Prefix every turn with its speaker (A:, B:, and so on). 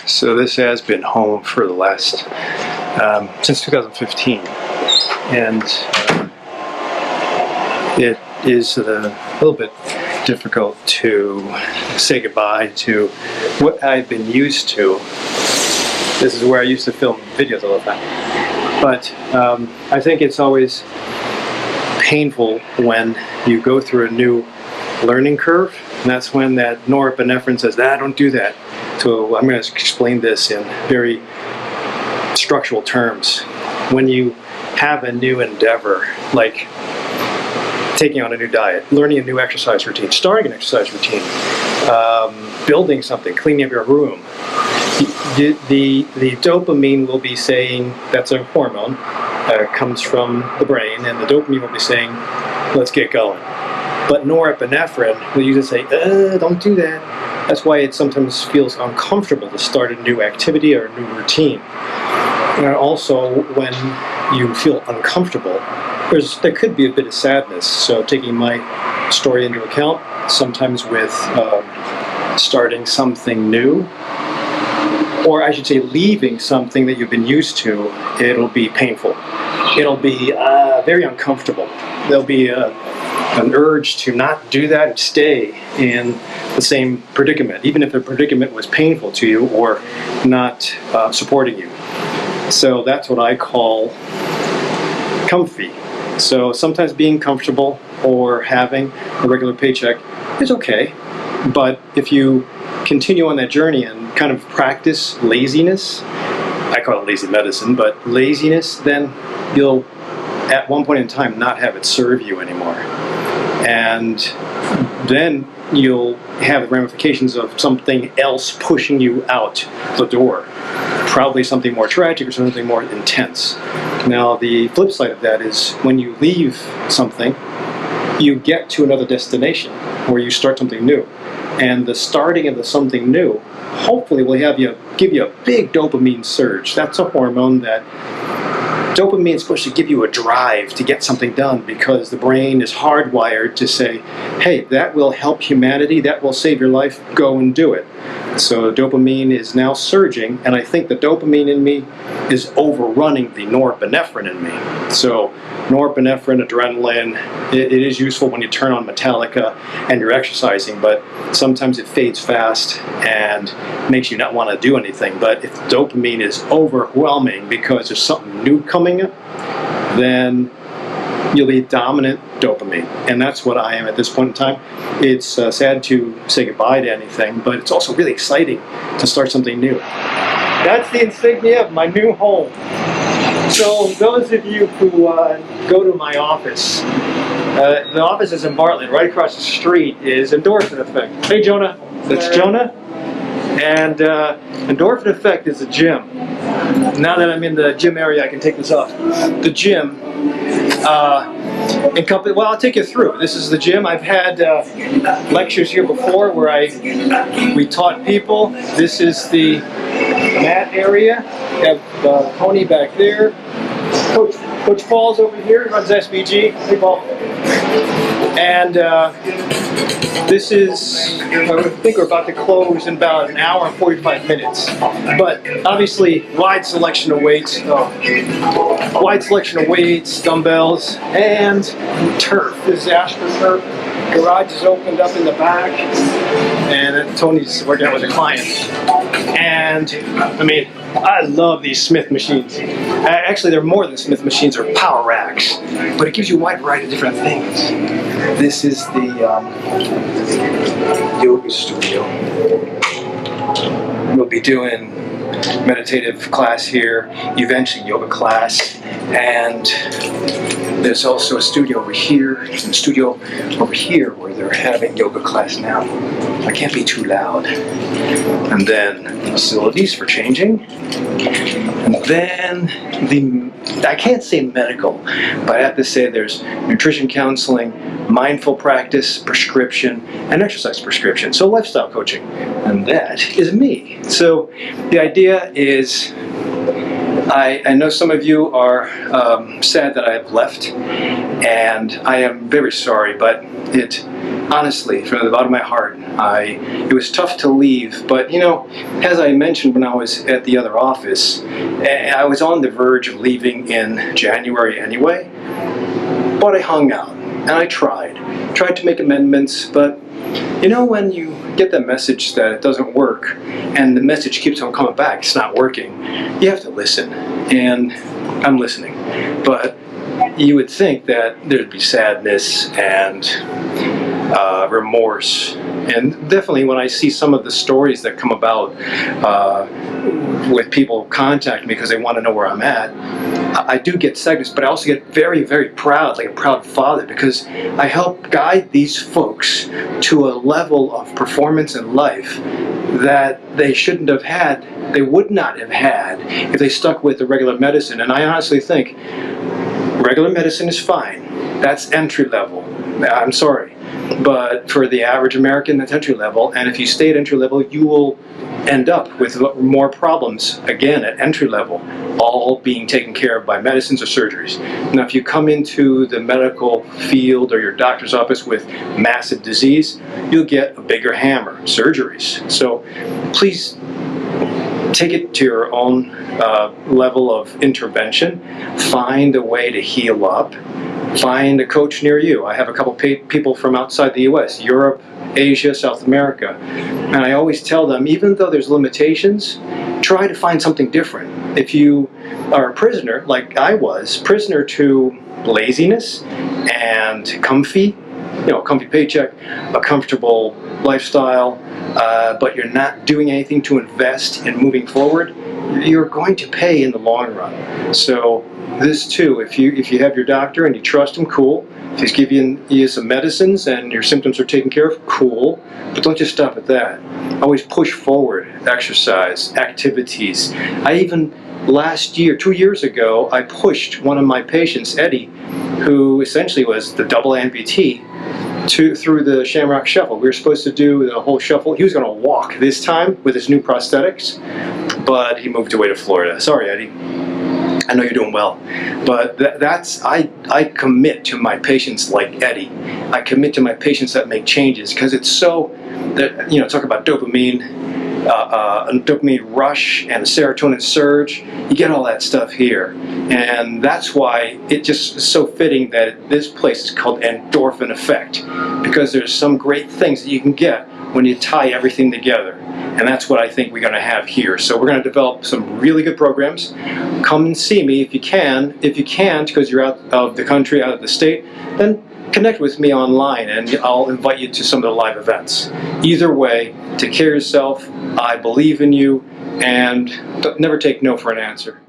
A: So this has been home for the last, since 2015, and it is a little bit difficult to say goodbye to what I've been used to. This is where I used to film videos all the time. But I think it's always painful when you go through a new learning curve, and that's when that norepinephrine says, don't do that. So I'm going to explain this in very structural terms. When you have a new endeavor, like taking on a new diet, learning a new exercise routine, starting an exercise routine, building something, cleaning up your room, the dopamine will be saying, that's a hormone, comes from the brain, and the dopamine will be saying, let's get going. But norepinephrine will usually say, don't do that. That's why it sometimes feels uncomfortable to start a new activity or a new routine. And also, when you feel uncomfortable, there could be a bit of sadness. So taking my story into account, sometimes with starting something new, or I should say leaving something that you've been used to, it'll be painful. It'll be very uncomfortable. There'll be an urge to not do that and stay in the same predicament, even if the predicament was painful to you or not supporting you. So that's what I call comfy. So sometimes being comfortable or having a regular paycheck is okay, but if you continue on that journey and kind of practice laziness, I call it lazy medicine, but laziness, then you'll at one point in time not have it serve you anymore. And then you'll have the ramifications of something else pushing you out the door. Probably something more tragic or something more intense. Now, the flip side of that is when you leave something, you get to another destination where you start something new. And the starting of the something new hopefully will give you a big dopamine surge. That's a hormone that dopamine is supposed to give you a drive to get something done, because the brain is hardwired to say, hey, that will help humanity, that will save your life, go and do it. So dopamine is now surging, and I think the dopamine in me is overrunning the norepinephrine in me. So norepinephrine, adrenaline, it is useful when you turn on Metallica and you're exercising, but sometimes it fades fast and makes you not want to do anything. But if dopamine is overwhelming because there's something new coming up, then you'll be dominant dopamine, and that's what I am at this point in time. It's sad to say goodbye to anything, but it's also really exciting to start something new. That's the insignia of my new home. So those of you who go to my office, the office is in Bartlett. Right across the street is Endorphin Effect. Hey, Jonah. That's Jonah. And Endorphin Effect is a gym. Now that I'm in the gym area, I can take this off. The gym, well, I'll take you through. This is the gym. I've had lectures here before where we taught people. This is the mat area. We have Tony back there. Coach Paul's over here, runs SBG. Hey, Paul. And this is, I think we're about to close in about an hour and 45 minutes. But obviously, wide selection of weights, dumbbells, and turf. This is AstroTurf. Garage is opened up in the back, and Tony's working out with a client. And I mean, I love these Smith machines. Actually, they're more than Smith machines, they're power racks. But it gives you a wide variety of different things. This is the yoga studio. We'll be doing meditative class here, eventually yoga class, and there's also a studio over here, and a studio over here where they're having yoga class now. I can't be too loud. And then facilities for changing. And then I can't say medical, but I have to say there's nutrition counseling, mindful practice, prescription, and exercise prescription. So lifestyle coaching. And that is me. So the idea is, I know some of you are sad that I have left, and I am very sorry, but it honestly, from the bottom of my heart, it was tough to leave. But you know, as I mentioned when I was at the other office, I was on the verge of leaving in January anyway. But I hung out and I tried to make amendments. But you know, when you get that message that it doesn't work, and the message keeps on coming back, it's not working, you have to listen. And I'm listening. But you would think that there'd be sadness and remorse. And definitely when I see some of the stories that come about with people contacting me because they want to know where I'm at, I do get sadness, but I also get very, very proud, like a proud father, because I help guide these folks to a level of performance in life that they shouldn't have had, they would not have had if they stuck with the regular medicine. And I honestly think regular medicine is fine. That's entry level. I'm sorry. But for the average American, that's entry level. And if you stay at entry level, you will end up with more problems, again, at entry level, all being taken care of by medicines or surgeries. Now, if you come into the medical field or your doctor's office with massive disease, you'll get a bigger hammer, surgeries. So please take it to your own level of intervention. Find a way to heal up. Find a coach near you. I have a couple people from outside the U.S., Europe, Asia, South America. And I always tell them, even though there's limitations, try to find something different. If you are a prisoner, like I was, prisoner to laziness and comfy paycheck, a comfortable lifestyle, but you're not doing anything to invest in moving forward, you're going to pay in the long run. So this too, if you have your doctor and you trust him, cool. If he's giving you some medicines and your symptoms are taken care of, cool. But don't just stop at that. Always push forward, exercise, activities. I even, last year, 2 years ago, I pushed one of my patients, Eddie, who essentially was the double amputee, through the Shamrock Shuffle. We were supposed to do the whole shuffle. He was going to walk this time with his new prosthetics, but he moved away to Florida. Sorry, Eddie. I know you're doing well, but I commit to my patients like Eddie. I commit to my patients that make changes, because it's so that, talk about dopamine, a dopamine rush and a serotonin surge. You get all that stuff here, and that's why it just is so fitting that this place is called Endorphin Effect, because there's some great things that you can get when you tie everything together. And that's what I think we're going to have here. So we're going to develop some really good programs. Come and see me if you can. If you can't, because you're out of the country, out of the state, then connect with me online and I'll invite you to some of the live events. Either way, take care of yourself. I believe in you, and never take no for an answer.